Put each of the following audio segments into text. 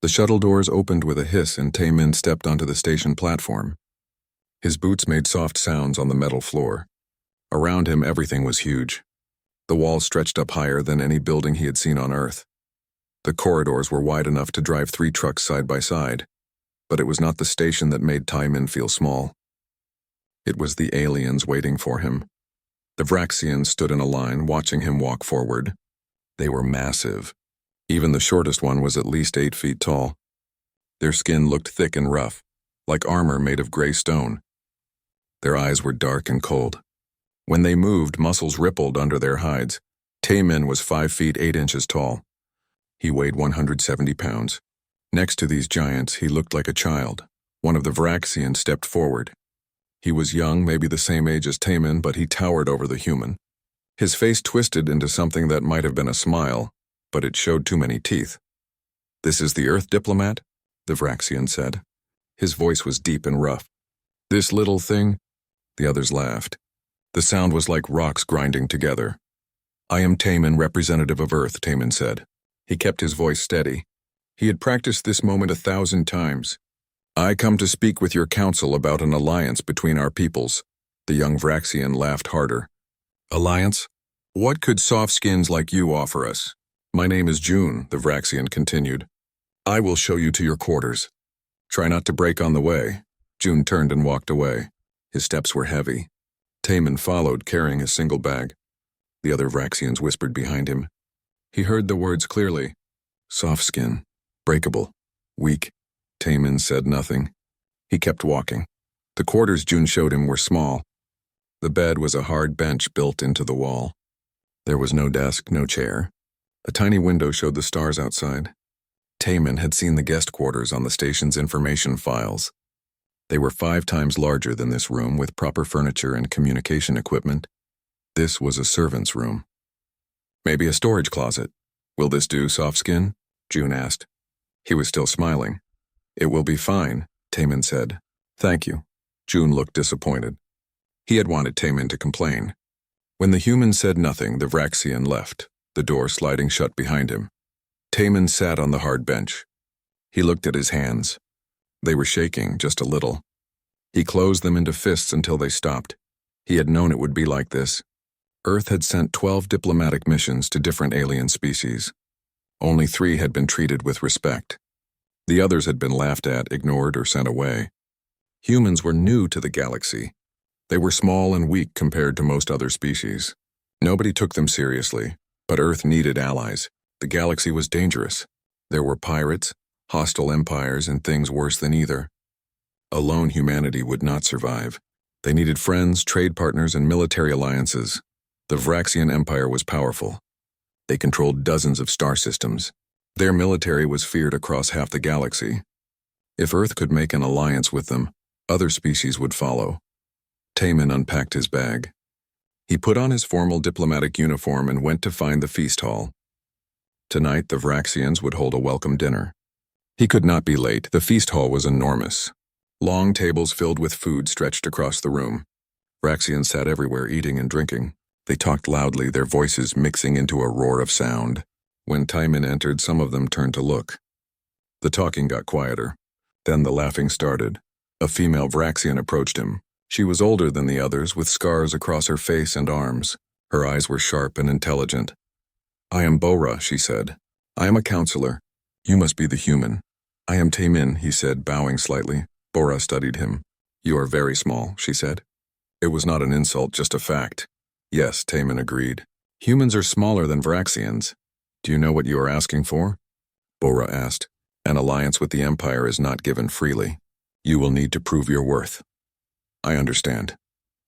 The shuttle doors opened with a hiss and Taemin stepped onto the station platform. His boots made soft sounds on the metal floor. Around him, everything was huge. The walls stretched up higher than any building he had seen on Earth. The corridors were wide enough to drive 3 trucks side by side, but it was not the station that made Taemin feel small. It was the aliens waiting for him. The Vraxians stood in a line, watching him walk forward. They were massive. Even the shortest one was at least 8 feet tall. Their skin looked thick and rough, like armor made of gray stone. Their eyes were dark and cold. When they moved, muscles rippled under their hides. Taemin was 5 feet 8 inches tall. He weighed 170 pounds. Next to these giants, he looked like a child. One of the Vraxians stepped forward. He was young, maybe the same age as Taemin, but he towered over the human. His face twisted into something that might have been a smile, but it showed too many teeth. "This is the Earth diplomat?" the Vraxian said. His voice was deep and rough. "This little thing?" The others laughed. The sound was like rocks grinding together. "I am Taemin, representative of Earth," Taemin said. He kept his voice steady. He had practiced this moment 1,000 times. "I come to speak with your council about an alliance between our peoples." The young Vraxian laughed harder. "Alliance? What could soft skins like you offer us?" "My name is June," the Vraxian continued. "I will show you to your quarters. Try not to break on the way." June turned and walked away. His steps were heavy. Taemin followed, carrying a single bag. The other Vraxians whispered behind him. He heard the words clearly. Soft skin, breakable, weak. Taemin said nothing. He kept walking. The quarters June showed him were small. The bed was a hard bench built into the wall. There was no desk, no chair. A tiny window showed the stars outside. Taemin had seen the guest quarters on the station's information files. They were 5 times larger than this room with proper furniture and communication equipment. This was a servant's room. "Maybe a storage closet. Will this do, Softskin?" June asked. He was still smiling. "It will be fine," Taemin said. "Thank you." June looked disappointed. He had wanted Taemin to complain. When the human said nothing, the Vraxian left, the door sliding shut behind him. Taemin sat on the hard bench. He looked at his hands. They were shaking just a little. He closed them into fists until they stopped. He had known it would be like this. Earth had sent 12 diplomatic missions to different alien species. Only 3 had been treated with respect. The others had been laughed at, ignored, or sent away. Humans were new to the galaxy. They were small and weak compared to most other species. Nobody took them seriously, but Earth needed allies. The galaxy was dangerous. There were pirates, hostile empires, and things worse than either. Alone, humanity would not survive. They needed friends, trade partners, and military alliances. The Vraxian Empire was powerful. They controlled dozens of star systems. Their military was feared across half the galaxy. If Earth could make an alliance with them, other species would follow. Taemin unpacked his bag. He put on his formal diplomatic uniform and went to find the feast hall. Tonight, the Vraxians would hold a welcome dinner. He could not be late. The feast hall was enormous. Long tables filled with food stretched across the room. Vraxians sat everywhere, eating and drinking. They talked loudly, their voices mixing into a roar of sound. When Taemin entered, some of them turned to look. The talking got quieter. Then the laughing started. A female Vraxian approached him. She was older than the others, with scars across her face and arms. Her eyes were sharp and intelligent. "I am Bora," she said. "I am a counselor. You must be the human." "I am Taemin," he said, bowing slightly. Bora studied him. "You are very small," she said. It was not an insult, just a fact. "Yes," Taemin agreed. "Humans are smaller than Vraxians. Do you know what you are asking for?" Bora asked. "An alliance with the Empire is not given freely. You will need to prove your worth." "I understand,"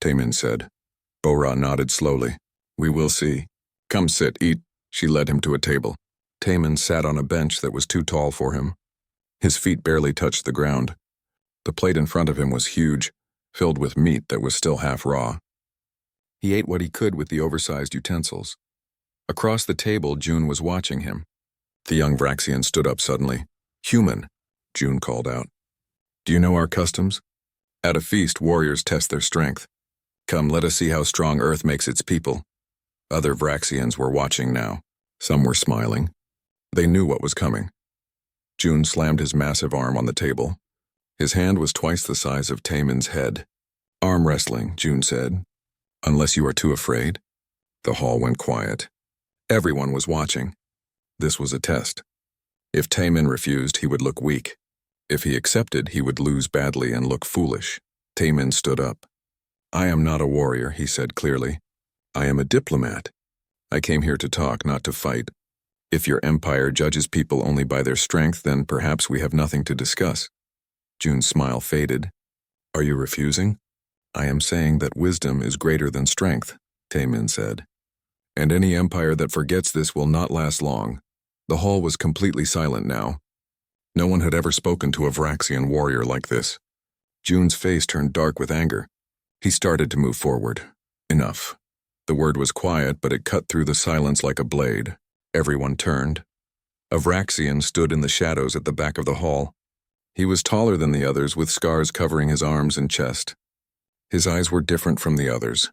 Taemin said. Bora nodded slowly. "We will see. Come sit, eat." She led him to a table. Taemin sat on a bench that was too tall for him. His feet barely touched the ground. The plate in front of him was huge, filled with meat that was still half raw. He ate what he could with the oversized utensils. Across the table, June was watching him. The young Vraxian stood up suddenly. "Human," June called out. "Do you know our customs? At a feast, warriors test their strength. Come, let us see how strong Earth makes its people." Other Vraxians were watching now. Some were smiling. They knew what was coming. June slammed his massive arm on the table. His hand was twice the size of Taemin's head. Arm wrestling, June said. Unless you are too afraid. The hall went quiet. Everyone was watching. This was a test. If Taemin refused, he would look weak. If he accepted, he would lose badly and look foolish. Taemin stood up. I am not a warrior, he said clearly. I am a diplomat. I came here to talk, not to fight. If your empire judges people only by their strength, then perhaps we have nothing to discuss. June's smile faded. Are you refusing? I am saying that wisdom is greater than strength, Taemin said. And any empire that forgets this will not last long. The hall was completely silent now. No one had ever spoken to a Vraxian warrior like this. June's face turned dark with anger. He started to move forward. Enough. The word was quiet, but it cut through the silence like a blade. Everyone turned. A Vraxian stood in the shadows at the back of the hall. He was taller than the others, with scars covering his arms and chest. His eyes were different from the others.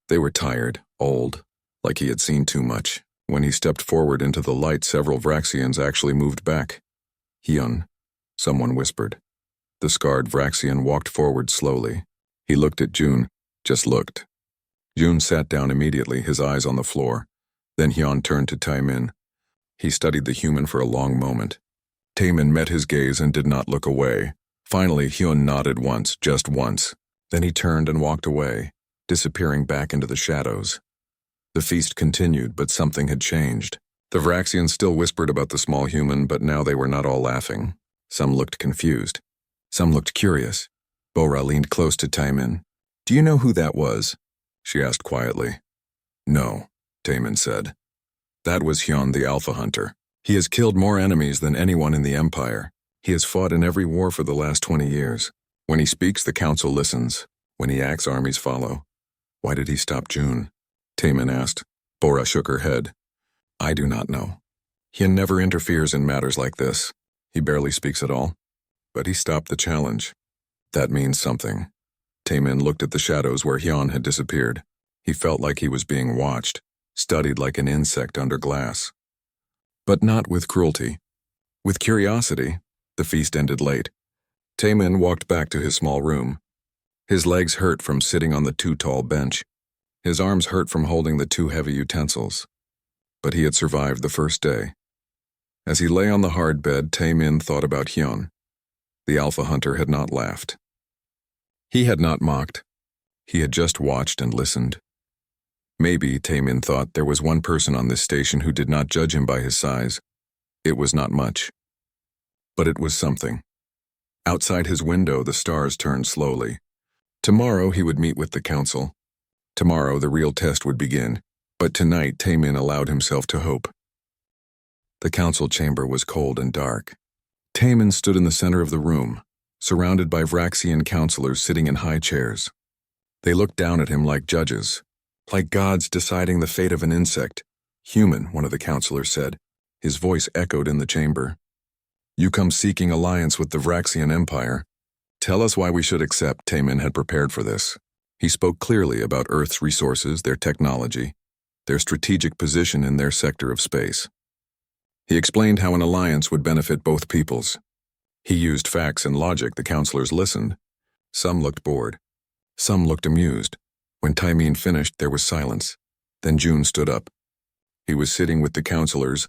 They were tired, old, like he had seen too much. When he stepped forward into the light, several Vraxians actually moved back. Hyun, someone whispered. The scarred Vraxian walked forward slowly. He looked at June, just looked. June sat down immediately, his eyes on the floor. Then Hyun turned to Taemin. He studied the human for a long moment. Taemin met his gaze and did not look away. Finally, Hyun nodded once, just once. Then he turned and walked away, disappearing back into the shadows. The feast continued, but something had changed. The Vraxians still whispered about the small human, but now they were not all laughing. Some looked confused. Some looked curious. Bora leaned close to Taemin. Do you know who that was? She asked quietly. No, Taemin said. That was Hyun the Alpha Hunter. He has killed more enemies than anyone in the Empire. He has fought in every war for the last 20 years. When he speaks, the council listens. When he acts, armies follow. Why did he stop June? Taemin asked. Bora shook her head. I do not know. Hyun never interferes in matters like this. He barely speaks at all. But he stopped the challenge. That means something. Taemin looked at the shadows where Hyun had disappeared. He felt like he was being watched, studied like an insect under glass. But not with cruelty. With curiosity. The feast ended late. Taemin walked back to his small room. His legs hurt from sitting on the too tall bench. His arms hurt from holding the too heavy utensils. But he had survived the first day. As he lay on the hard bed, Taemin thought about Hyun. The Alpha Hunter had not laughed. He had not mocked. He had just watched and listened. Maybe, Taemin thought, there was one person on this station who did not judge him by his size. It was not much. But it was something. Outside his window, the stars turned slowly. Tomorrow he would meet with the council. Tomorrow the real test would begin. But tonight Taemin allowed himself to hope. The council chamber was cold and dark. Taemin stood in the center of the room, surrounded by Vraxian counselors sitting in high chairs. They looked down at him like judges, like gods deciding the fate of an insect. Human, one of the counselors said. His voice echoed in the chamber. You come seeking alliance with the Vraxian Empire. Tell us why we should accept. Taemin had prepared for this. He spoke clearly about Earth's resources, their technology, their strategic position in their sector of space. He explained how an alliance would benefit both peoples. He used facts and logic. The counselors listened. Some looked bored. Some looked amused. When Taemin finished, there was silence. Then June stood up. He was sitting with the counselors,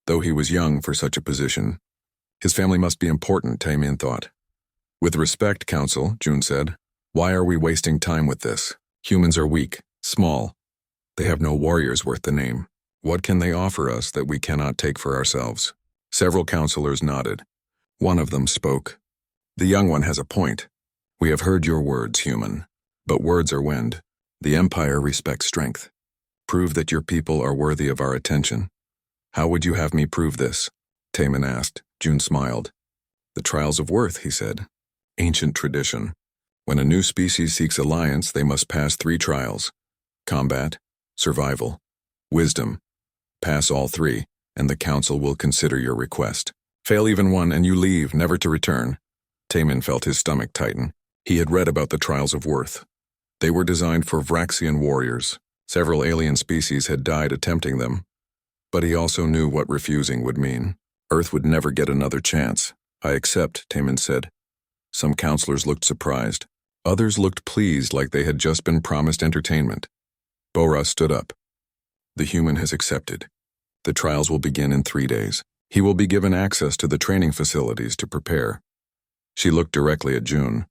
though he was young for such a position. His family must be important, Taemin thought. With respect, Council, June said. Why are we wasting time with this? Humans are weak, small. They have no warriors worth the name. What can they offer us that we cannot take for ourselves? Several counselors nodded. One of them spoke. The young one has a point. We have heard your words, human. But words are wind. The Empire respects strength. Prove that your people are worthy of our attention. How would you have me prove this? Taemin asked. June smiled. The trials of worth, he said. Ancient tradition. When a new species seeks alliance, they must pass 3 trials. Combat, survival, wisdom. Pass all 3, and the council will consider your request. Fail even one, and you leave, never to return. Taemin felt his stomach tighten. He had read about the trials of worth. They were designed for Vraxian warriors. Several alien species had died attempting them. But he also knew what refusing would mean. Earth would never get another chance. I accept, Taman said. Some counselors looked surprised. Others looked pleased, like they had just been promised entertainment. Bora stood up. The human has accepted. The trials will begin in 3 days. He will be given access to the training facilities to prepare. She looked directly at June.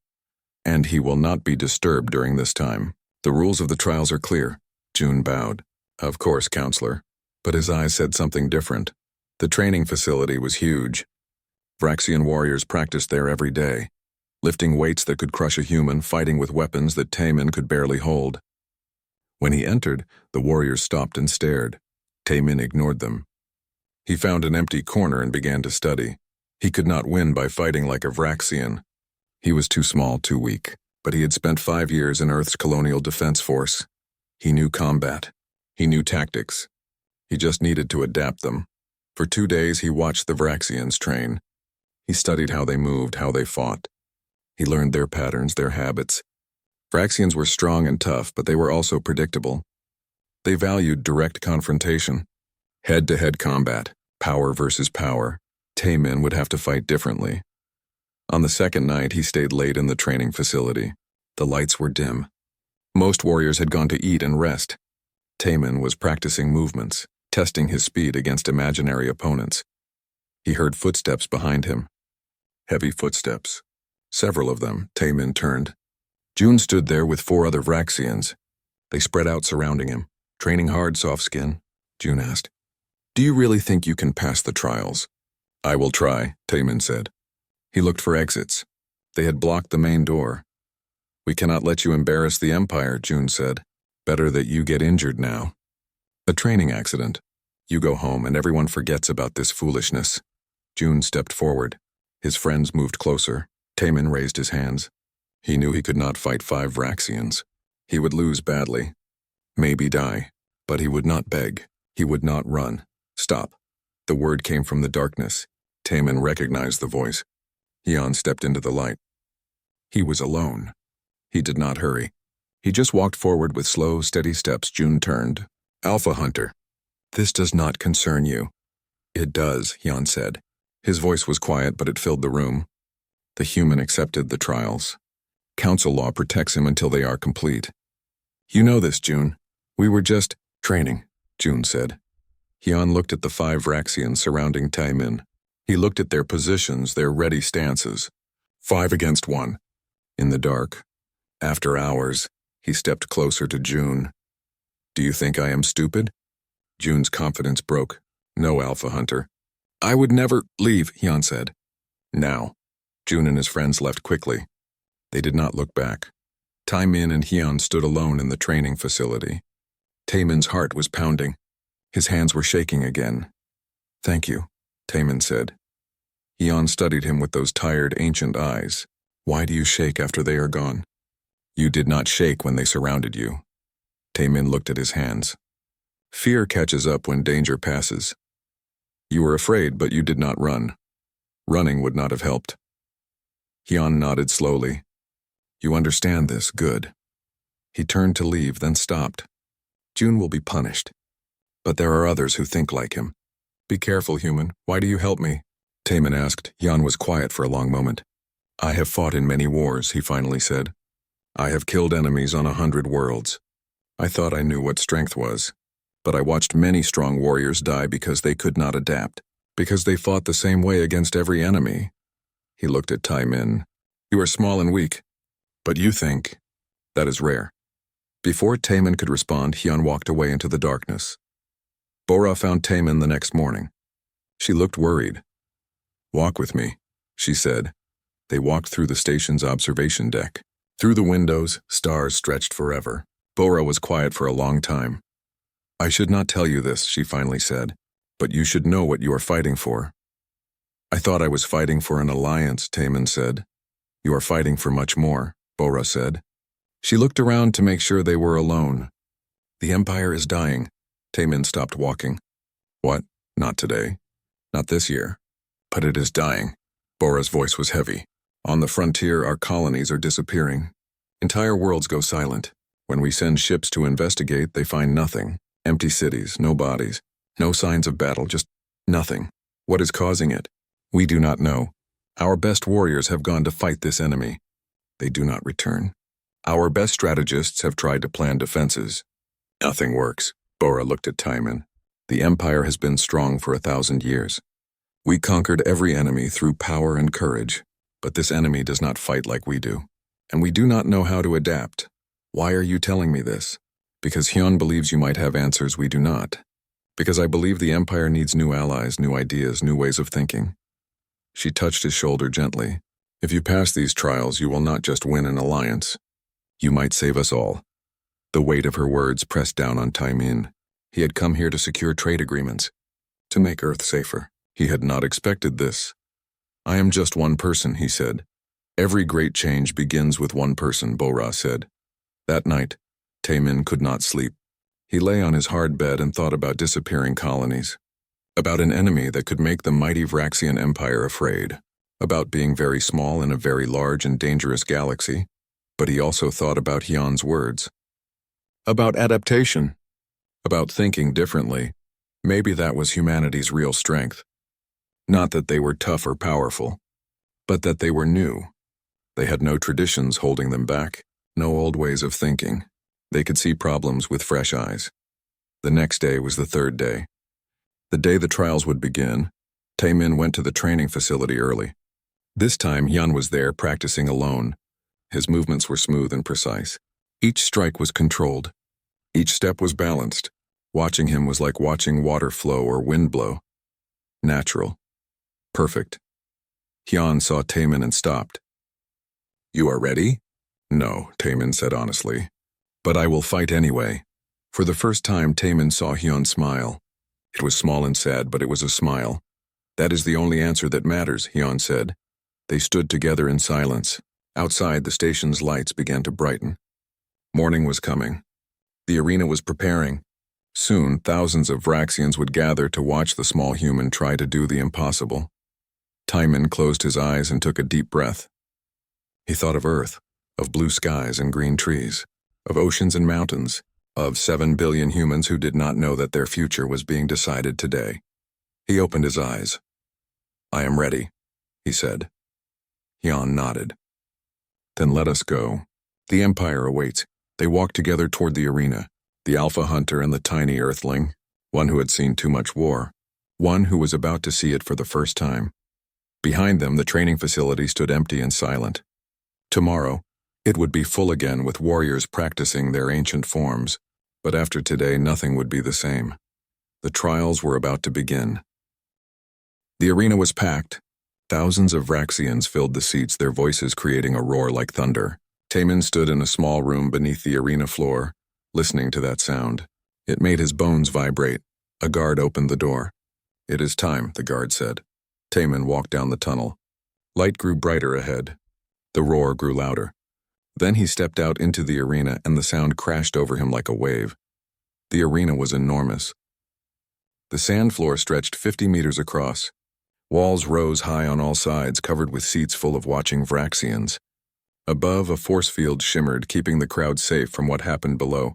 And he will not be disturbed during this time. The rules of the trials are clear. June bowed. Of course, counselor. But his eyes said something different. The training facility was huge. Vraxian warriors practiced there every day, lifting weights that could crush a human, fighting with weapons that Taman could barely hold. When he entered, the warriors stopped and stared. Taman ignored them. He found an empty corner and began to study. He could not win by fighting like a Vraxian. He was too small, too weak, but he had spent 5 years in Earth's colonial defense force. He knew combat. He knew tactics. He just needed to adapt them. For 2 days, he watched the Vraxians train. He studied how they moved, how they fought. He learned their patterns, their habits. Vraxians were strong and tough, but they were also predictable. They valued direct confrontation. Head-to-head combat, power versus power. Taman would have to fight differently. On the second night, he stayed late in the training facility. The lights were dim. Most warriors had gone to eat and rest. Taman was practicing movements, testing his speed against imaginary opponents. He heard footsteps behind him. Heavy footsteps. Several of them. Taman turned. June stood there with 4 other Vraxians. They spread out surrounding him. Training hard, soft skin? June asked. Do you really think you can pass the trials? I will try, Taman said. He looked for exits. They had blocked the main door. We cannot let you embarrass the Empire, June said. Better that you get injured now. A training accident. You go home and everyone forgets about this foolishness. June stepped forward. His friends moved closer. Taman raised his hands. He knew he could not fight 5 Vraxians. He would lose badly. Maybe die. But he would not beg. He would not run. Stop. The word came from the darkness. Taman recognized the voice. Hian stepped into the light. He was alone. He did not hurry. He just walked forward with slow, steady steps. June turned. Alpha Hunter. This does not concern you. It does, Hian said. His voice was quiet, but it filled the room. The human accepted the trials. Council law protects him until they are complete. You know this, June. We were just training, June said. Hian looked at the 5 Vraxians surrounding Taman. He looked at their positions, their ready stances. 5 against 1. In the dark. After hours, he stepped closer to June. Do you think I am stupid? June's confidence broke. No, Alpha Hunter. I would never leave, Hian said. Now. June and his friends left quickly. They did not look back. Taman and Hian stood alone in the training facility. Taman's heart was pounding. His hands were shaking again. Thank you, Taman said. Hian studied him with those tired, ancient eyes. Why do you shake after they are gone? You did not shake when they surrounded you. Taman looked at his hands. Fear catches up when danger passes. You were afraid, but you did not run. Running would not have helped. Hian nodded slowly. You understand this, good. He turned to leave, then stopped. June will be punished. But there are others who think like him. Be careful, human. Why do you help me? Taman asked. Hian was quiet for a long moment. I have fought in many wars, he finally said. I have killed enemies on 100 worlds. I thought I knew what strength was. But I watched many strong warriors die because they could not adapt, because they fought the same way against every enemy. He looked at Taman. You are small and weak, but you think. That is rare. Before Taman could respond, Hian walked away into the darkness. Bora found Taman the next morning. She looked worried. Walk with me, she said. They walked through the station's observation deck. Through the windows, stars stretched forever. Bora was quiet for a long time. I should not tell you this, she finally said, but you should know what you are fighting for. I thought I was fighting for an alliance, Taman said. You are fighting for much more, Bora said. She looked around to make sure they were alone. The Empire is dying. Taman stopped walking. What? Not today. Not this year. But it is dying. Bora's voice was heavy. On the frontier, our colonies are disappearing. Entire worlds go silent. When we send ships to investigate, they find nothing. Empty cities, no bodies, no signs of battle, just nothing. What is causing it? We do not know. Our best warriors have gone to fight this enemy. They do not return. Our best strategists have tried to plan defenses. Nothing works. Bora looked at Timon. The Empire has been strong for 1,000 years. We conquered every enemy through power and courage, but this enemy does not fight like we do. And we do not know how to adapt. Why are you telling me this? Because Hyun believes you might have answers we do not. Because I believe the Empire needs new allies, new ideas, new ways of thinking. She touched his shoulder gently. If you pass these trials, you will not just win an alliance. You might save us all. The weight of her words pressed down on Taimin. He had come here to secure trade agreements, to make Earth safer. He had not expected this. I am just one person, he said. Every great change begins with one person, Bora said. That night, Taimin could not sleep. He lay on his hard bed and thought about disappearing colonies, about an enemy that could make the mighty Vraxian Empire afraid, about being very small in a very large and dangerous galaxy, but he also thought about Hyun's words. About adaptation, about thinking differently. Maybe that was humanity's real strength. Not that they were tough or powerful, but that they were new. They had no traditions holding them back, no old ways of thinking. They could see problems with fresh eyes. The next day was the third day. The day the trials would begin, Taemin went to the training facility early. This time, Hyun was there practicing alone. His movements were smooth and precise. Each strike was controlled. Each step was balanced. Watching him was like watching water flow or wind blow. Natural. Perfect. Hyun saw Taemin and stopped. You are ready? No, Taemin said honestly. But I will fight anyway. For the first time, Taemin saw Hyun smile. It was small and sad, but it was a smile. That is the only answer that matters, Hyun said. They stood together in silence. Outside, the station's lights began to brighten. Morning was coming. The arena was preparing. Soon, thousands of Vraxians would gather to watch the small human try to do the impossible. Timon closed his eyes and took a deep breath. He thought of Earth, of blue skies and green trees, of oceans and mountains, of 7 billion humans who did not know that their future was being decided today. He opened his eyes. I am ready, he said. Hyun nodded. Then let us go. The Empire awaits. They walked together toward the arena, the Alpha Hunter and the tiny Earthling, one who had seen too much war, one who was about to see it for the first time. Behind them, the training facility stood empty and silent. Tomorrow, it would be full again with warriors practicing their ancient forms, but after today, nothing would be the same. The trials were about to begin. The arena was packed. Thousands of Vraxians filled the seats, their voices creating a roar like thunder. Taemin stood in a small room beneath the arena floor, listening to that sound. It made his bones vibrate. A guard opened the door. It is time, the guard said. Taemin walked down the tunnel. Light grew brighter ahead. The roar grew louder. Then he stepped out into the arena and the sound crashed over him like a wave. The arena was enormous. The sand floor stretched 50 meters across. Walls rose high on all sides, covered with seats full of watching Vraxians. Above, a force field shimmered, keeping the crowd safe from what happened below.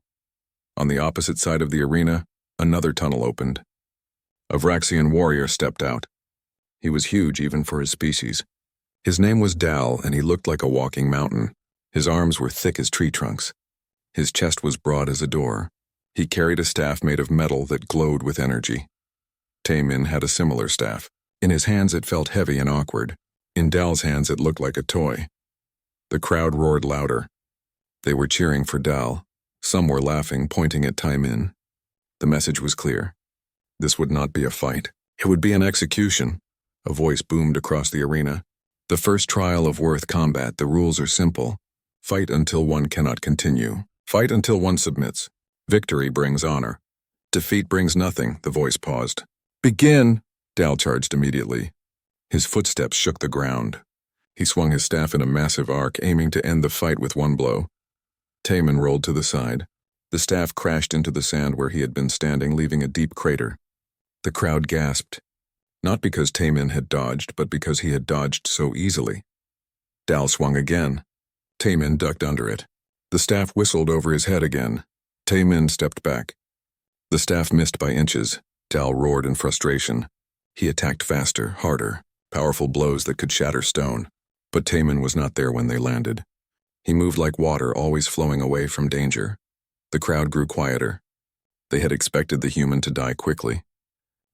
On the opposite side of the arena, another tunnel opened. A Vraxian warrior stepped out. He was huge even for his species. His name was Dal, and he looked like a walking mountain. His arms were thick as tree trunks. His chest was broad as a door. He carried a staff made of metal that glowed with energy. Taemin had a similar staff. In his hands it felt heavy and awkward. In Dal's hands it looked like a toy. The crowd roared louder. They were cheering for Dal. Some were laughing, pointing at Taemin. The message was clear. This would not be a fight. It would be an execution. A voice boomed across the arena. The first trial of Worth combat, the rules are simple. Fight until one cannot continue. Fight until one submits. Victory brings honor. Defeat brings nothing, the voice paused. Begin! Dal charged immediately. His footsteps shook the ground. He swung his staff in a massive arc, aiming to end the fight with one blow. Taemin rolled to the side. The staff crashed into the sand where he had been standing, leaving a deep crater. The crowd gasped. Not because Taemin had dodged, but because he had dodged so easily. Dal swung again. Taemin ducked under it. The staff whistled over his head again. Taemin stepped back. The staff missed by inches. Dal roared in frustration. He attacked faster, harder, powerful blows that could shatter stone. But Taman was not there when they landed. He moved like water, always flowing away from danger. The crowd grew quieter. They had expected the human to die quickly.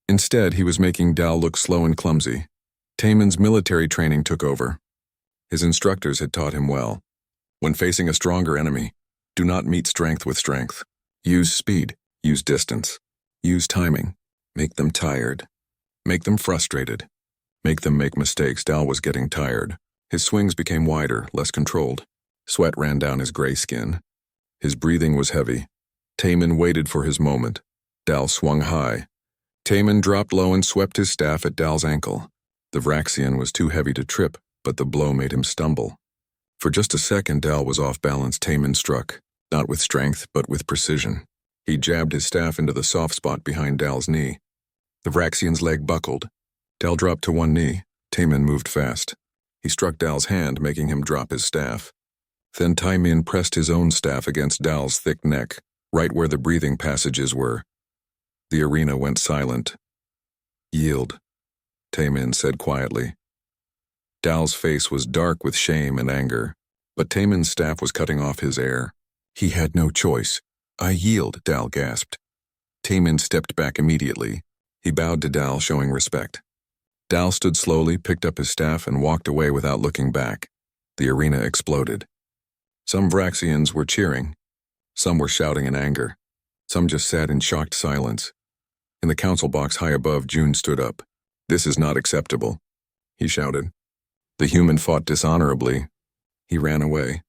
Instead, he was making Dal look slow and clumsy. Taman's military training took over. His instructors had taught him well. When facing a stronger enemy, do not meet strength with strength. Use speed, use distance, use timing. Make them tired. Make them frustrated. Make them make mistakes. Dal was getting tired. His swings became wider, less controlled. Sweat ran down his gray skin. His breathing was heavy. Taman waited for his moment. Dal swung high. Taman dropped low and swept his staff at Dal's ankle. The Vraxian was too heavy to trip, but the blow made him stumble. For just a second, Dal was off balance. Taman struck, not with strength, but with precision. He jabbed his staff into the soft spot behind Dal's knee. The Vraxian's leg buckled. Dal dropped to one knee. Taman moved fast. He struck Dal's hand, making him drop his staff. Then Taman pressed his own staff against Dal's thick neck, right where the breathing passages were. The arena went silent. Yield, Taman said quietly. Dal's face was dark with shame and anger, but Taman's staff was cutting off his air. He had no choice. I yield, Dal gasped. Taman stepped back immediately. He bowed to Dal, showing respect. Dal stood slowly, picked up his staff, and walked away without looking back. The arena exploded. Some Vraxians were cheering. Some were shouting in anger. Some just sat in shocked silence. In the council box high above, June stood up. This is not acceptable, he shouted. The human fought dishonorably. He ran away.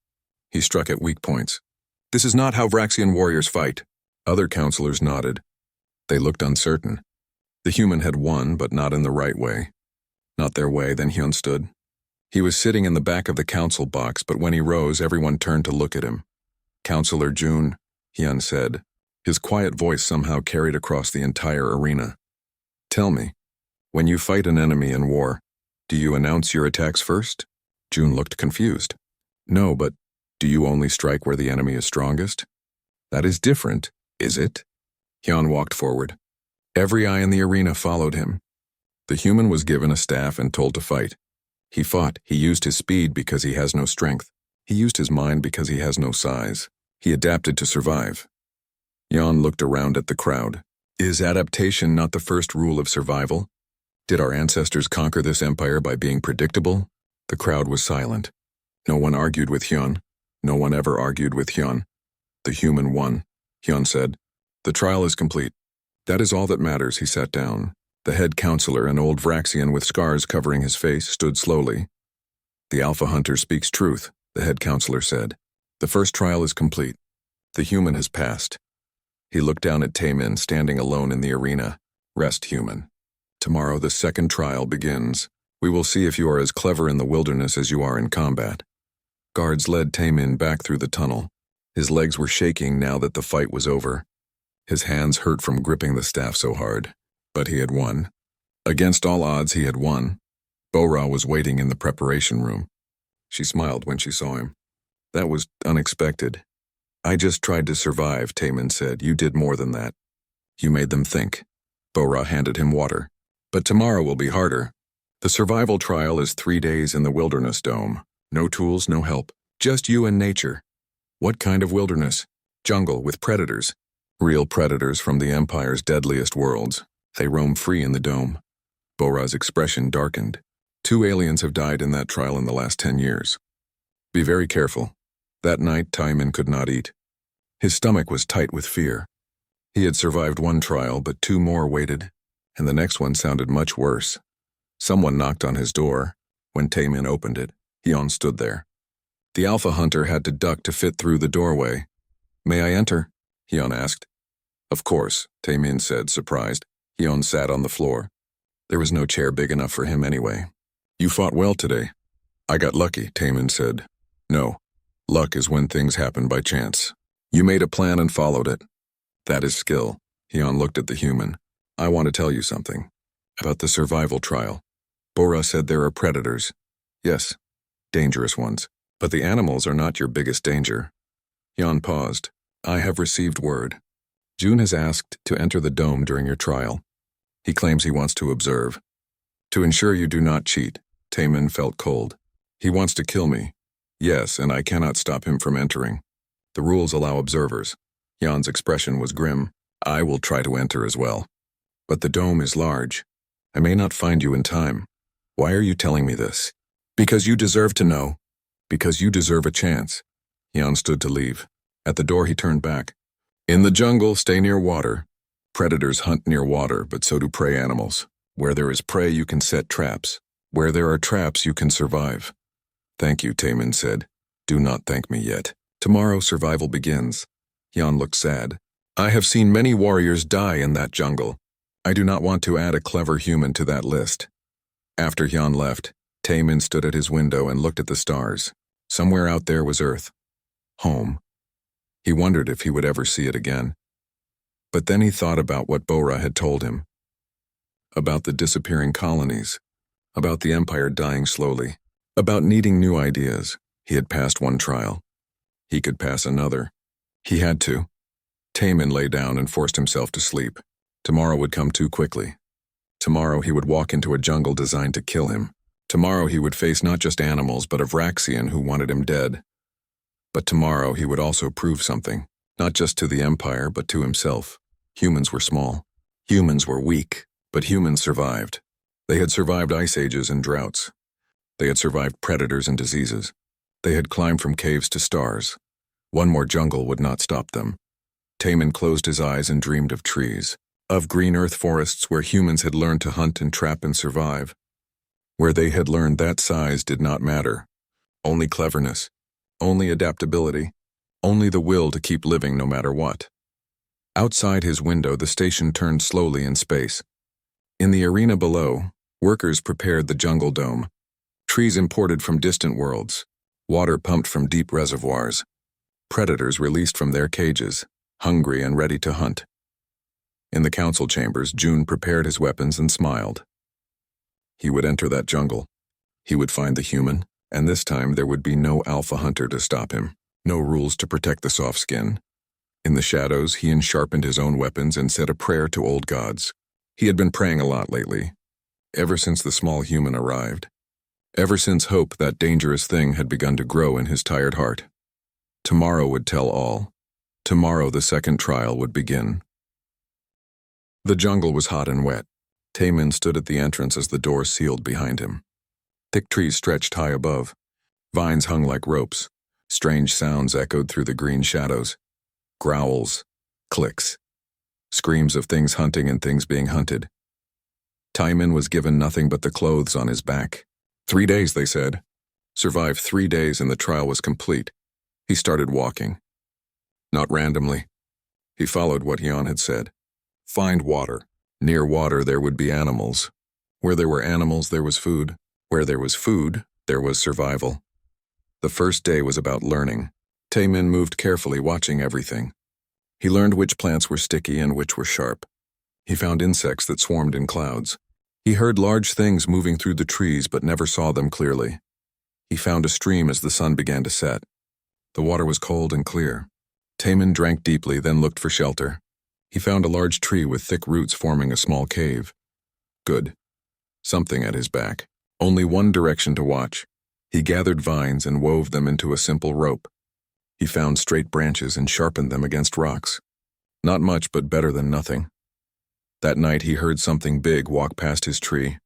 He struck at weak points. This is not how Vraxian warriors fight. Other counselors nodded. They looked uncertain. The human had won, but not in the right way. Not their way, then Hyun stood. He was sitting in the back of the council box, but when he rose, everyone turned to look at him. Counselor June, Hyun said. His quiet voice somehow carried across the entire arena. Tell me, when you fight an enemy in war, do you announce your attacks first? June looked confused. No, but do you only strike where the enemy is strongest? That is different, is it? Hyun walked forward. Every eye in the arena followed him. The human was given a staff and told to fight. He fought. He used his speed because he has no strength. He used his mind because he has no size. He adapted to survive. Hyun looked around at the crowd. Is adaptation not the first rule of survival? Did our ancestors conquer this empire by being predictable? The crowd was silent. No one argued with Hyun. No one ever argued with Hyun. The human won, Hyun said. The trial is complete. That is all that matters. He sat down. The head counselor, an old Vraxian with scars covering his face, stood slowly. The Alpha Hunter speaks truth, the head counselor said. The first trial is complete. The human has passed. He looked down at Taman, standing alone in the arena. Rest, human. Tomorrow the second trial begins. We will see if you are as clever in the wilderness as you are in combat. Guards led Taman back through the tunnel. His legs were shaking now that the fight was over. His hands hurt from gripping the staff so hard. But he had won. Against all odds, he had won. Bora was waiting in the preparation room. She smiled when she saw him. That was unexpected. I just tried to survive, Taman said. You did more than that. You made them think. Bora handed him water. But tomorrow will be harder. The survival trial is 3 days in the wilderness dome. No tools, no help. Just you and nature. What kind of wilderness? Jungle with predators. Real predators from the Empire's deadliest worlds. They roam free in the dome. Bora's expression darkened. 2 aliens have died in that trial in the last 10 years. Be very careful. That night, Taman could not eat. His stomach was tight with fear. He had survived 1 trial, but 2 more waited, and the next one sounded much worse. Someone knocked on his door. When Taman opened it, Hyun stood there. The Alpha Hunter had to duck to fit through the doorway. May I enter? Hyun asked. Of course, Taman said, surprised. Hyun sat on the floor. There was no chair big enough for him anyway. You fought well today. I got lucky, Taman said. No, luck is when things happen by chance. You made a plan and followed it. That is skill. Hyun looked at the human. I want to tell you something. About the survival trial. Bora said there are predators. Yes, dangerous ones. But the animals are not your biggest danger. Hyun paused. I have received word. June has asked to enter the dome during your trial. He claims he wants to observe. To ensure you do not cheat, Taemin felt cold. He wants to kill me. Yes, and I cannot stop him from entering. The rules allow observers. Jan's expression was grim. I will try to enter as well. But the dome is large. I may not find you in time. Why are you telling me this? Because you deserve to know. Because you deserve a chance. Jan stood to leave. At the door he turned back. In the jungle, stay near water. Predators hunt near water, but so do prey animals. Where there is prey, you can set traps. Where there are traps, you can survive. Thank you, Taemin said. Do not thank me yet. Tomorrow survival begins. Jan looked sad. I have seen many warriors die in that jungle. I do not want to add a clever human to that list. After Jan left, Taemin stood at his window and looked at the stars. Somewhere out there was Earth. Home. He wondered if he would ever see it again. But then he thought about what Bora had told him. About the disappearing colonies. About the Empire dying slowly. About needing new ideas. He had passed one trial. He could pass another. He had to. Taemin lay down and forced himself to sleep. Tomorrow would come too quickly. Tomorrow he would walk into a jungle designed to kill him. Tomorrow he would face not just animals but a Vraxian who wanted him dead. But tomorrow he would also prove something, not just to the Empire but to himself. Humans were small. Humans were weak, but humans survived. They had survived ice ages and droughts. They had survived predators and diseases. They had climbed from caves to stars. One more jungle would not stop them. Taemin closed his eyes and dreamed of trees, of green earth forests where humans had learned to hunt and trap and survive. Where they had learned that size did not matter. Only cleverness, only adaptability, only the will to keep living no matter what. Outside his window, the station turned slowly in space. In the arena below, workers prepared the jungle dome. Trees imported from distant worlds, water pumped from deep reservoirs, predators released from their cages, hungry and ready to hunt. In the council chambers, June prepared his weapons and smiled. He would enter that jungle. He would find the human, and this time there would be no alpha hunter to stop him, no rules to protect the soft skin. In the shadows, he sharpened his own weapons and said a prayer to old gods. He had been praying a lot lately, ever since the small human arrived. Ever since hope, that dangerous thing, had begun to grow in his tired heart. Tomorrow would tell all. Tomorrow the second trial would begin. The jungle was hot and wet. Taemin stood at the entrance as the door sealed behind him. Thick trees stretched high above. Vines hung like ropes. Strange sounds echoed through the green shadows. Growls, clicks, screams of things hunting and things being hunted. Taemin was given nothing but the clothes on his back. 3 days, they said. Survived 3 days and the trial was complete. He started walking. Not randomly. He followed what Jan had said. Find water. Near water there would be animals. Where there were animals there was food. Where there was food, there was survival. The first day was about learning. Taemin moved carefully, watching everything. He learned which plants were sticky and which were sharp. He found insects that swarmed in clouds. He heard large things moving through the trees but never saw them clearly. He found a stream as the sun began to set. The water was cold and clear. Taemin drank deeply, then looked for shelter. He found a large tree with thick roots forming a small cave. Good. Something at his back. Only one direction to watch. He gathered vines and wove them into a simple rope. He found straight branches and sharpened them against rocks. Not much, but better than nothing. That night he heard something big walk past his tree.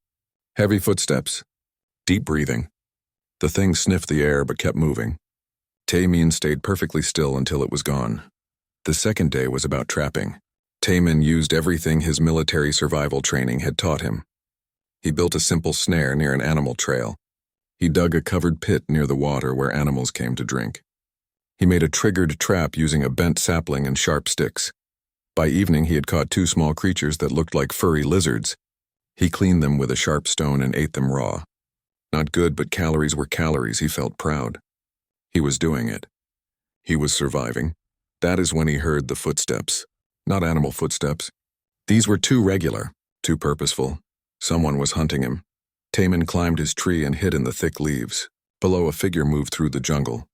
Heavy footsteps. Deep breathing. The thing sniffed the air but kept moving. Taemin stayed perfectly still until it was gone. The second day was about trapping. Taemin used everything his military survival training had taught him. He built a simple snare near an animal trail. He dug a covered pit near the water where animals came to drink. He made a triggered trap using a bent sapling and sharp sticks. By evening he had caught 2 small creatures that looked like furry lizards. He cleaned them with a sharp stone and ate them raw. Not good, but calories were calories. He felt proud. He was doing it. He was surviving. That is when he heard the footsteps. Not animal footsteps. These were too regular, too purposeful. Someone was hunting him. Taemin climbed his tree and hid in the thick leaves. Below, a figure moved through the jungle.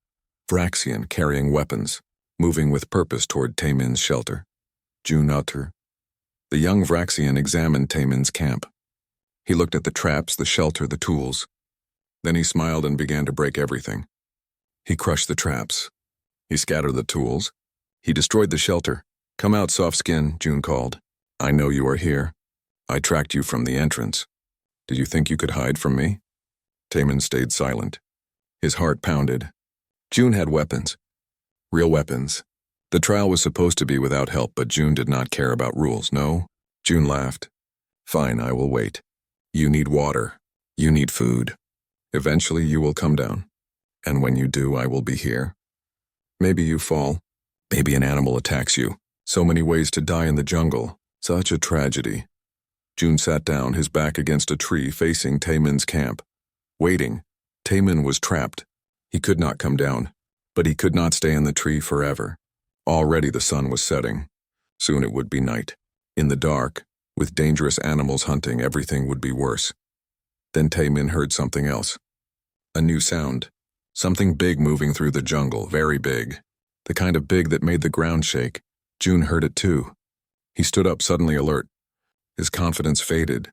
Vraxian, carrying weapons, moving with purpose toward Taemin's shelter. June Utter. The young Vraxian examined Taemin's camp. He looked at the traps, the shelter, the tools. Then he smiled and began to break everything. He crushed the traps. He scattered the tools. He destroyed the shelter. "Come out, soft skin," June called. "I know you are here. I tracked you from the entrance. Did you think you could hide from me?" Taemin stayed silent. His heart pounded. June had weapons. Real weapons. The trial was supposed to be without help, but June did not care about rules, no? June laughed. "Fine, I will wait. You need water. You need food. Eventually you will come down. And when you do, I will be here. Maybe you fall. Maybe an animal attacks you. So many ways to die in the jungle. Such a tragedy." June sat down, his back against a tree facing Taemin's camp. Waiting. Taemin was trapped. He could not come down, but he could not stay in the tree forever. Already the sun was setting. Soon it would be night. In the dark, with dangerous animals hunting, everything would be worse. Then Taemin heard something else. A new sound. Something big moving through the jungle, very big. The kind of big that made the ground shake. June heard it too. He stood up, suddenly alert. His confidence faded.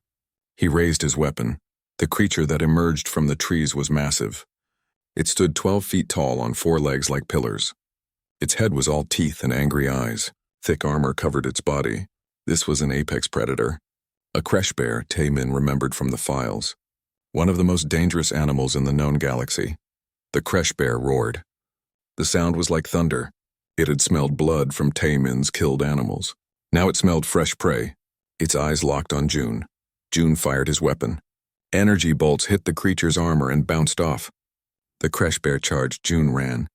He raised his weapon. The creature that emerged from the trees was massive. It stood 12 feet tall on 4 legs like pillars. Its head was all teeth and angry eyes. Thick armor covered its body. This was an apex predator. A creche bear, Taemin remembered from the files. One of the most dangerous animals in the known galaxy. The creche bear roared. The sound was like thunder. It had smelled blood from Taemin's killed animals. Now it smelled fresh prey. Its eyes locked on June. June fired his weapon. Energy bolts hit the creature's armor and bounced off. The creche bear charged. June ran.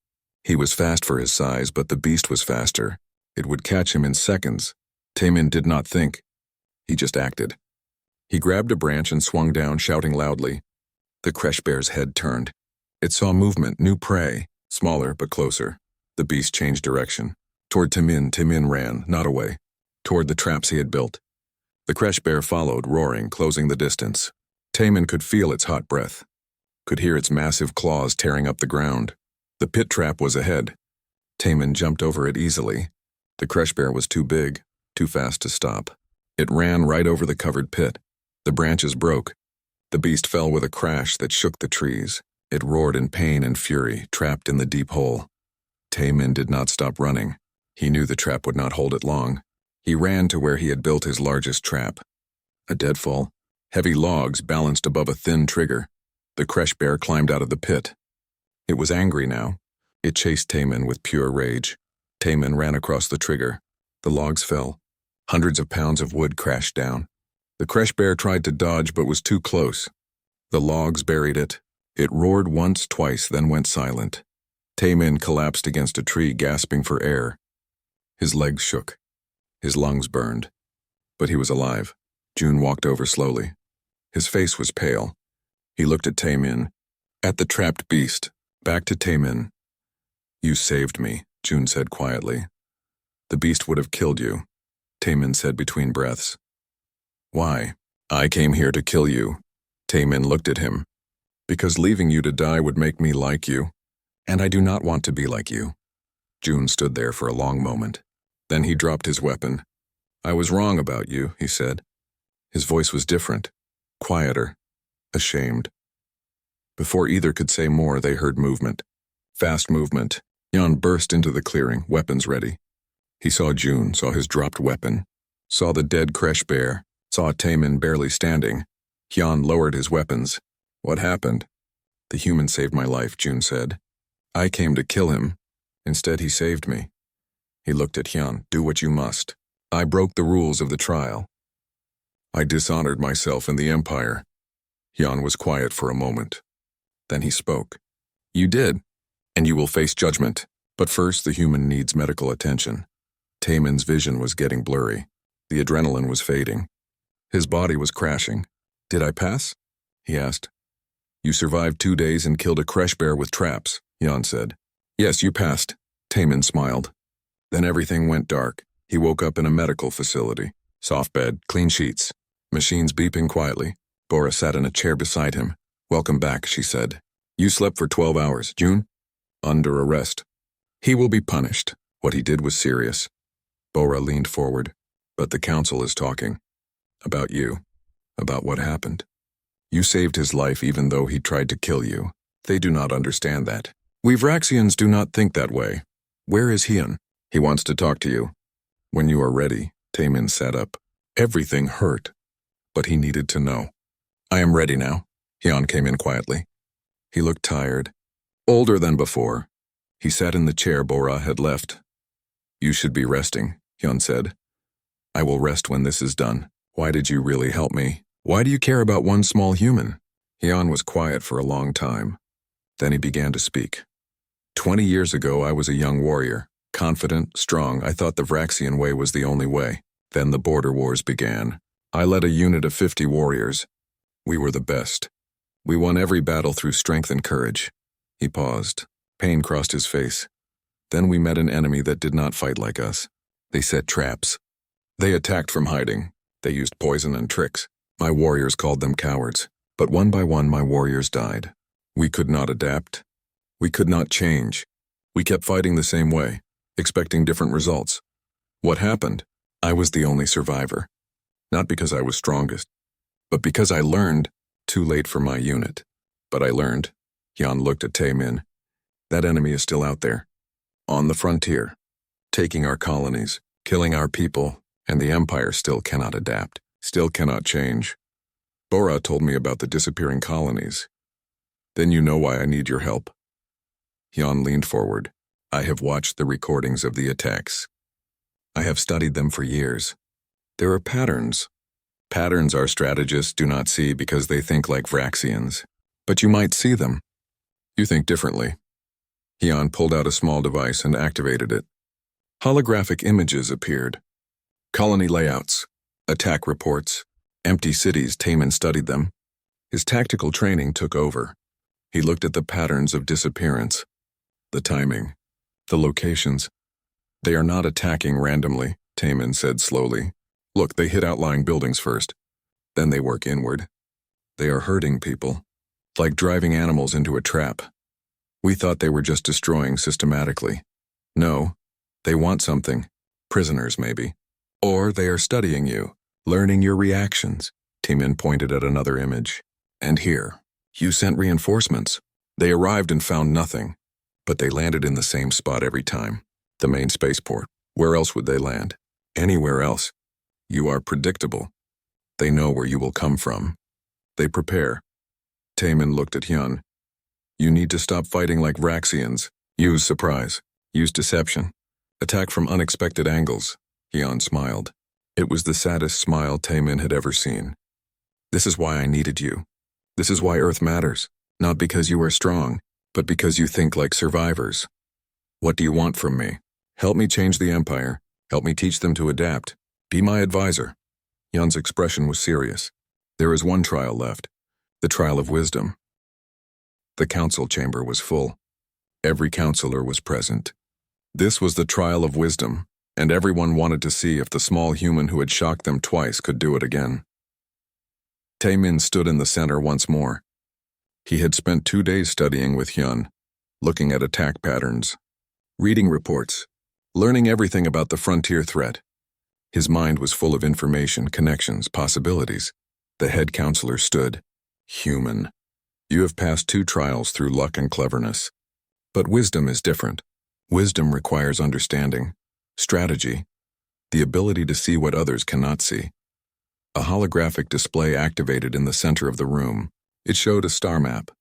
He was fast for his size, but the beast was faster. It would catch him in seconds. Taemin did not think. He just acted. He grabbed a branch and swung down, shouting loudly. The creche bear's head turned. It saw movement, new prey, smaller but closer. The beast changed direction. Toward Taemin. Taemin ran, not away. Toward the traps he had built. The creche bear followed, roaring, closing the distance. Taemin could feel its hot breath. Could hear its massive claws tearing up the ground. The pit trap was ahead. Taemin jumped over it easily. The creche bear was too big, too fast to stop. It ran right over the covered pit. The branches broke. The beast fell with a crash that shook the trees. It roared in pain and fury, trapped in the deep hole. Taemin did not stop running. He knew the trap would not hold it long. He ran to where he had built his largest trap. A deadfall. Heavy logs balanced above a thin trigger. The creche bear climbed out of the pit. It was angry now. It chased Taemin with pure rage. Taemin ran across the trigger. The logs fell. Hundreds of pounds of wood crashed down. The creche bear tried to dodge but was too close. The logs buried it. It roared once, twice, then went silent. Taemin collapsed against a tree, gasping for air. His legs shook. His lungs burned. But he was alive. June walked over slowly. His face was pale. He looked at Taemin, at the trapped beast, back to Taemin. "You saved me," June said quietly. "The beast would have killed you," Taemin said between breaths. "Why?" "I came here to kill you." Taemin looked at him. "Because leaving you to die would make me like you, and I do not want to be like you." June stood there for a long moment. Then he dropped his weapon. "I was wrong about you," he said. His voice was different, quieter, ashamed. Before either could say more, they heard movement. Fast movement. Hyun burst into the clearing, weapons ready. He saw June, saw his dropped weapon, saw the dead creche bear, saw Taemin barely standing. Hyun lowered his weapons. "What happened?" "The human saved my life," June said. "I came to kill him. Instead, he saved me." He looked at Hyun. "Do what you must. I broke the rules of the trial. I dishonored myself and the Empire." Hyun was quiet for a moment. Then he spoke. "You did, and you will face judgment. But first, the human needs medical attention." Taemin's vision was getting blurry. The adrenaline was fading. His body was crashing. "Did I pass?" he asked. "You survived 2 days and killed a creche bear with traps," Hyun said. "Yes, you passed." Taemin smiled. Then everything went dark. He woke up in a medical facility. Soft bed, clean sheets, machines beeping quietly. Bora sat in a chair beside him. "Welcome back," she said. "You slept for 12 hours, June?" "Under arrest." "He will be punished. What he did was serious." Bora leaned forward. But the council is talking. About you. About what happened. You saved his life even though he tried to kill you. They do not understand that. We Vraxians do not think that way. Where is Hyun? He wants to talk to you. When you are ready, Taemin sat up. Everything hurt. But he needed to know. I am ready now. Hyun came in quietly. He looked tired. Older than before. He sat in the chair Bora had left. You should be resting, Hyun said. I will rest when this is done. Why did you really help me? Why do you care about one small human? Hyun was quiet for a long time. Then he began to speak. 20 years ago, I was a young warrior. Confident, strong, I thought the Vraxian way was the only way. Then the border wars began. I led a unit of 50 warriors. We were the best. We won every battle through strength and courage. He paused. Pain crossed his face. Then we met an enemy that did not fight like us. They set traps. They attacked from hiding. They used poison and tricks. My warriors called them cowards. But one by one, my warriors died. We could not adapt. We could not change. We kept fighting the same way, expecting different results. What happened? I was the only survivor. Not because I was strongest, but because I learned, too late for my unit. But I learned. Hyun looked at Taemin. That enemy is still out there. On the frontier. Taking our colonies, killing our people, and the Empire still cannot adapt, still cannot change. Bora told me about the disappearing colonies. Then you know why I need your help. Hyun leaned forward. I have watched the recordings of the attacks. I have studied them for years. There are patterns. Patterns our strategists do not see because they think like Vraxians. But you might see them. You think differently. Hyun pulled out a small device and activated it. Holographic images appeared. Colony layouts, attack reports, empty cities. Taemin studied them. His tactical training took over. He looked at the patterns of disappearance, the timing, the locations. They are not attacking randomly, Taemin said slowly. Look, they hit outlying buildings first. Then they work inward. They are hurting people, like driving animals into a trap. We thought they were just destroying systematically. No, they want something. Prisoners, maybe. Or they are studying you, learning your reactions. Taemin pointed at another image. And here, you sent reinforcements. They arrived and found nothing. But they landed in the same spot every time. The main spaceport. Where else would they land? Anywhere else. You are predictable. They know where you will come from. They prepare. Taemin looked at Hyun. You need to stop fighting like Vraxians. Use surprise. Use deception. Attack from unexpected angles. Hyun smiled. It was the saddest smile Taemin had ever seen. This is why I needed you. This is why Earth matters. Not because you are strong, but because you think like survivors. What do you want from me? Help me change the Empire. Help me teach them to adapt. Be my advisor. Hyun's expression was serious. There is one trial left. The trial of wisdom. The council chamber was full. Every counselor was present. This was the trial of wisdom, and everyone wanted to see if the small human who had shocked them twice could do it again. Taemin stood in the center once more. He had spent 2 days studying with Hyun, looking at attack patterns, reading reports, learning everything about the frontier threat. His mind was full of information, connections, possibilities. The head counselor stood. Human. You have passed 2 trials through luck and cleverness. But wisdom is different. Wisdom requires understanding, strategy, the ability to see what others cannot see. A holographic display activated in the center of the room. It showed a star map.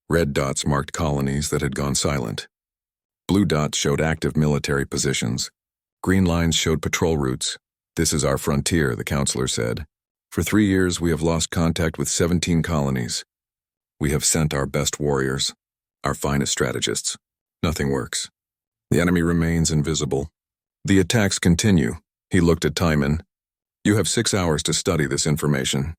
Red dots marked colonies that had gone silent. Blue dots showed active military positions. Green lines showed patrol routes. This is our frontier, the counselor said. For 3 years, we have lost contact with 17 colonies. We have sent our best warriors, our finest strategists. Nothing works. The enemy remains invisible. The attacks continue. He looked at Taemin. You have 6 hours to study this information.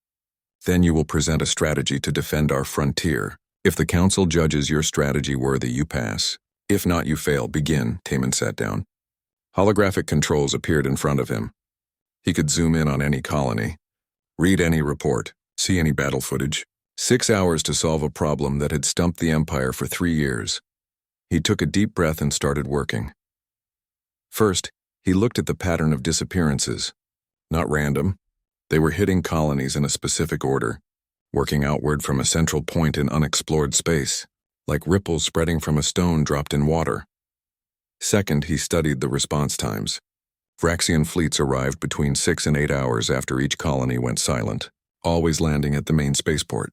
Then you will present a strategy to defend our frontier. If the council judges your strategy worthy, you pass. If not, you fail. Begin. Taemin sat down. Holographic controls appeared in front of him. He could zoom in on any colony, read any report, see any battle footage. 6 hours to solve a problem that had stumped the Empire for 3 years. He took a deep breath and started working. First, he looked at the pattern of disappearances. not random. They were hitting colonies in a specific order, working outward from a central point in unexplored space, like ripples spreading from a stone dropped in water. Second, he studied the response times. Vraxian fleets arrived between 6 and 8 hours after each colony went silent, always landing at the main spaceport.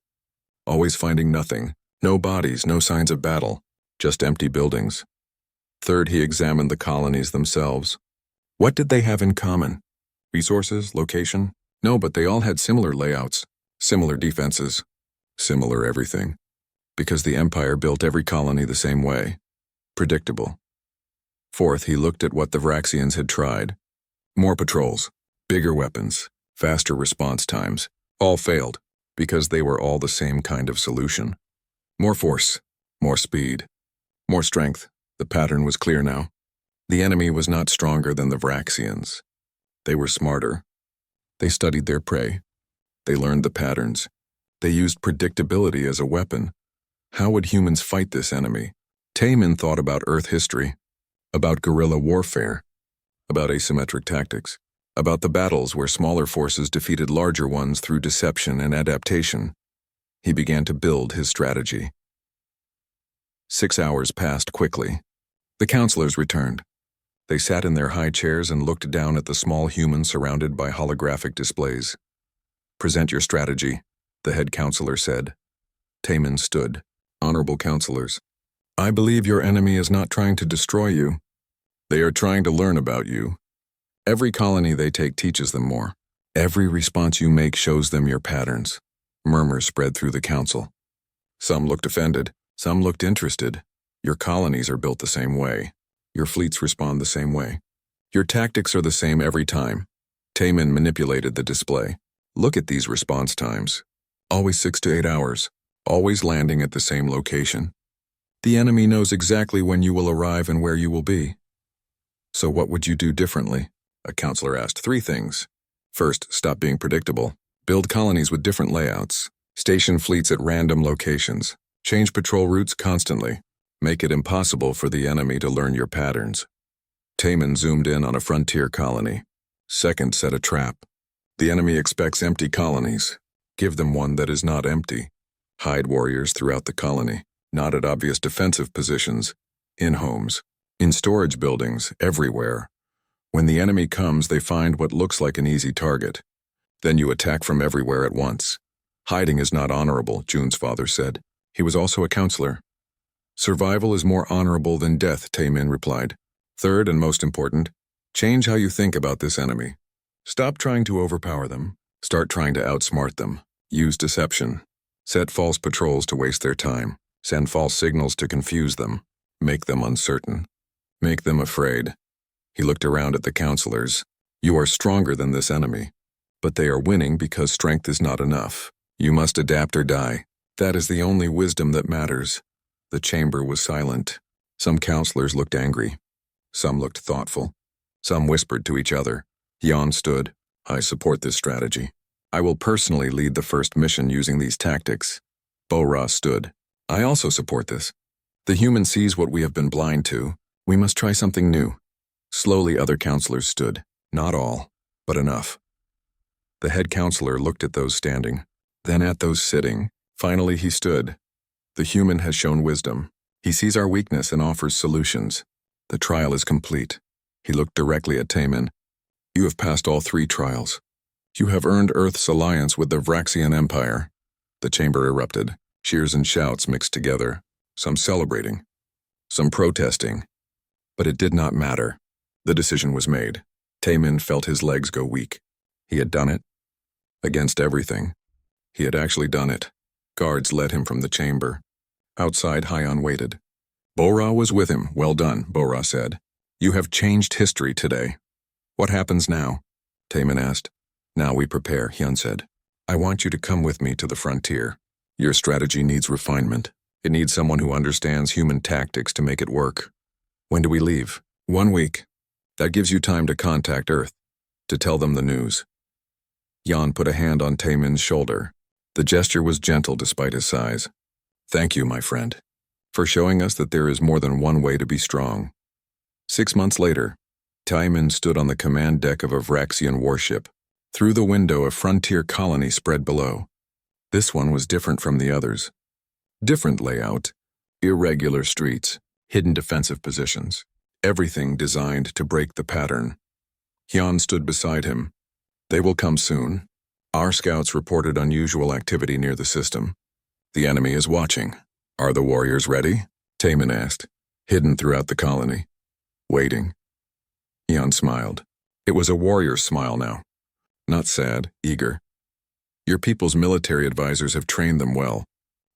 Always finding nothing, no bodies, no signs of battle, just empty buildings. Third, he examined the colonies themselves. What did they have in common? Resources, location? No, but they all had similar layouts, similar defenses, similar everything. Because the Empire built every colony the same way. Predictable. Fourth, he looked at what the Vraxians had tried. More patrols, bigger weapons, faster response times. All failed, because they were all the same kind of solution. More force, more speed, more strength. The pattern was clear now. The enemy was not stronger than the Vraxians. They were smarter. They studied their prey. They learned the patterns. They used predictability as a weapon. How would humans fight this enemy? Taemin thought about Earth history, about guerrilla warfare, about asymmetric tactics, about the battles where smaller forces defeated larger ones through deception and adaptation. He began to build his strategy. 6 hours passed quickly. The counselors returned. They sat in their high chairs and looked down at the small human surrounded by holographic displays. "Present your strategy," the head counselor said. Taemin stood. "Honorable counselors, I believe your enemy is not trying to destroy you. They are trying to learn about you. Every colony they take teaches them more. Every response you make shows them your patterns." Murmurs spread through the council. Some looked offended. Some looked interested. Your colonies are built the same way. Your fleets respond the same way. Your tactics are the same every time. Taemin manipulated the display. Look at these response times. Always 6 to 8 hours. Always landing at the same location. The enemy knows exactly when you will arrive and where you will be. So what would you do differently? A counselor asked. 3 things. First, stop being predictable. Build colonies with different layouts. Station fleets at random locations. Change patrol routes constantly. Make it impossible for the enemy to learn your patterns. Taemin zoomed in on a frontier colony. Second, set a trap. The enemy expects empty colonies. Give them one that is not empty. Hide warriors throughout the colony, not at obvious defensive positions, in homes, in storage buildings, everywhere. When the enemy comes, they find what looks like an easy target. Then you attack from everywhere at once. Hiding is not honorable, June's father said. He was also a counselor. Survival is more honorable than death, Taemin replied. Third, and most important, change how you think about this enemy. Stop trying to overpower them. Start trying to outsmart them. Use deception. Set false patrols to waste their time. Send false signals to confuse them. Make them uncertain. Make them afraid. He looked around at the counselors. You are stronger than this enemy. But they are winning because strength is not enough. You must adapt or die. That is the only wisdom that matters. The chamber was silent. Some counselors looked angry. Some looked thoughtful. Some whispered to each other. Jan stood. I support this strategy. I will personally lead the first mission using these tactics. Bo-Ra stood. I also support this. The human sees what we have been blind to. We must try something new. Slowly other counselors stood. Not all, but enough. The head counselor looked at those standing, then at those sitting. Finally he stood. The human has shown wisdom. He sees our weakness and offers solutions. The trial is complete. He looked directly at Taemin. You have passed all 3 trials. You have earned Earth's alliance with the Vraxian Empire. The chamber erupted. Cheers and shouts mixed together. Some celebrating. Some protesting. But it did not matter. The decision was made. Taemin felt his legs go weak. He had done it. Against everything. He had actually done it. Guards led him from the chamber. Outside, Hyon waited. Bo-Ra was with him. Well done, Bo-Ra said. You have changed history today. What happens now? Taemin asked. Now we prepare, Hyun said. I want you to come with me to the frontier. Your strategy needs refinement. It needs someone who understands human tactics to make it work. When do we leave? 1 week. That gives you time to contact Earth, to tell them the news. Jan put a hand on Taemin's shoulder. The gesture was gentle despite his size. Thank you, my friend, for showing us that there is more than one way to be strong. 6 months later, Taemin stood on the command deck of a Vraxian warship. Through the window, a frontier colony spread below. This one was different from the others. Different layout, irregular streets, hidden defensive positions. Everything designed to break the pattern. Hyun stood beside him. They will come soon. Our scouts reported unusual activity near the system. The enemy is watching. Are the warriors ready? Taemin asked, hidden throughout the colony. Waiting. Hyun smiled. It was a warrior's smile now. Not sad, eager. Your people's military advisors have trained them well.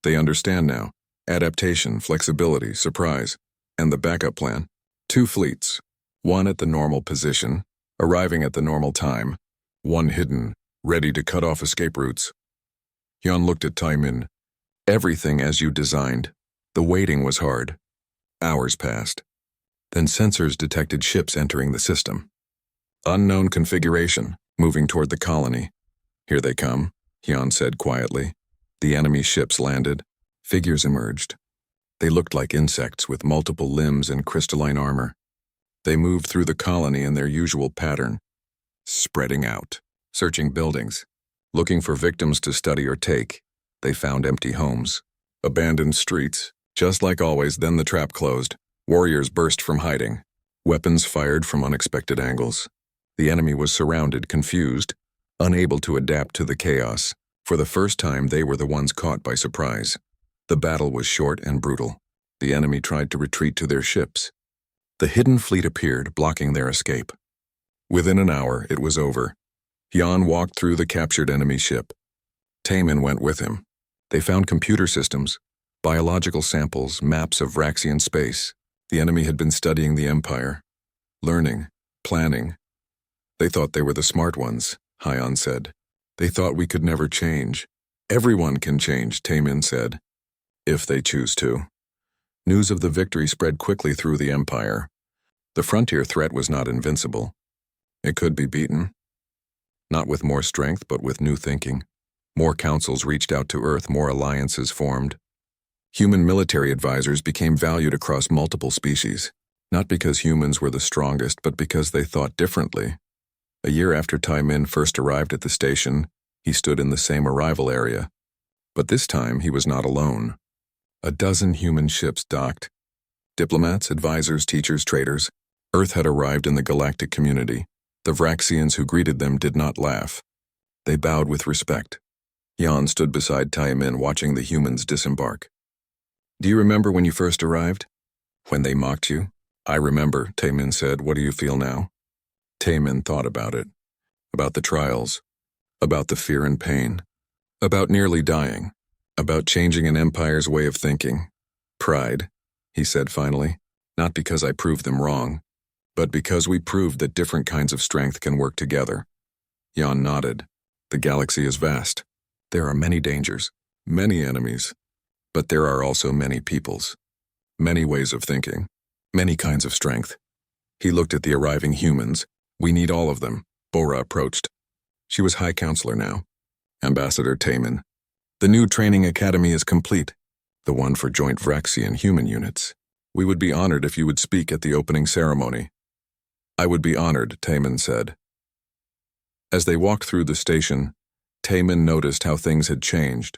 They understand now. Adaptation, flexibility, surprise, and the backup plan. 2 fleets. One at the normal position, arriving at the normal time. One hidden, ready to cut off escape routes. Hyun looked at Taemin. Everything as you designed. The waiting was hard. Hours passed. Then sensors detected ships entering the system. Unknown configuration, moving toward the colony. Here they come, Hyun said quietly. The enemy ships landed. Figures emerged. They looked like insects with multiple limbs and crystalline armor. They moved through the colony in their usual pattern, spreading out, searching buildings, looking for victims to study or take. They found empty homes, abandoned streets. Just like always, then the trap closed. Warriors burst from hiding. Weapons fired from unexpected angles. The enemy was surrounded, confused, unable to adapt to the chaos. For the first time, they were the ones caught by surprise. The battle was short and brutal. The enemy tried to retreat to their ships. The hidden fleet appeared, blocking their escape. Within an hour, it was over. Hyun walked through the captured enemy ship. Taemin went with him. They found computer systems, biological samples, maps of Vraxian space. The enemy had been studying the Empire, learning, planning. They thought they were the smart ones, Hyun said. They thought we could never change. Everyone can change, Taemin said. If they choose to. News of the victory spread quickly through the Empire. The frontier threat was not invincible. It could be beaten. Not with more strength, but with new thinking. More councils reached out to Earth, more alliances formed. Human military advisors became valued across multiple species, not because humans were the strongest, but because they thought differently. A year after Taemin first arrived at the station, he stood in the same arrival area. But this time, he was not alone. A dozen human ships docked. Diplomats, advisors, teachers, traders. Earth had arrived in the galactic community. The Vraxians who greeted them did not laugh. They bowed with respect. Hyun stood beside Taemin, watching the humans disembark. Do you remember when you first arrived? When they mocked you? I remember, Taemin said. What do you feel now? Taemin thought about it. About the trials. About the fear and pain. About nearly dying. About changing an empire's way of thinking. Pride, he said finally. Not because I proved them wrong, but because we proved that different kinds of strength can work together. Hyun nodded. The galaxy is vast. There are many dangers, many enemies. But there are also many peoples, many ways of thinking, many kinds of strength. He looked at the arriving humans. We need all of them. Bora approached. She was High Counselor now. Ambassador Taemin. The new training academy is complete, the one for joint Vraxian human units. We would be honored if you would speak at the opening ceremony. I would be honored, Taemin said. As they walked through the station, Taemin noticed how things had changed.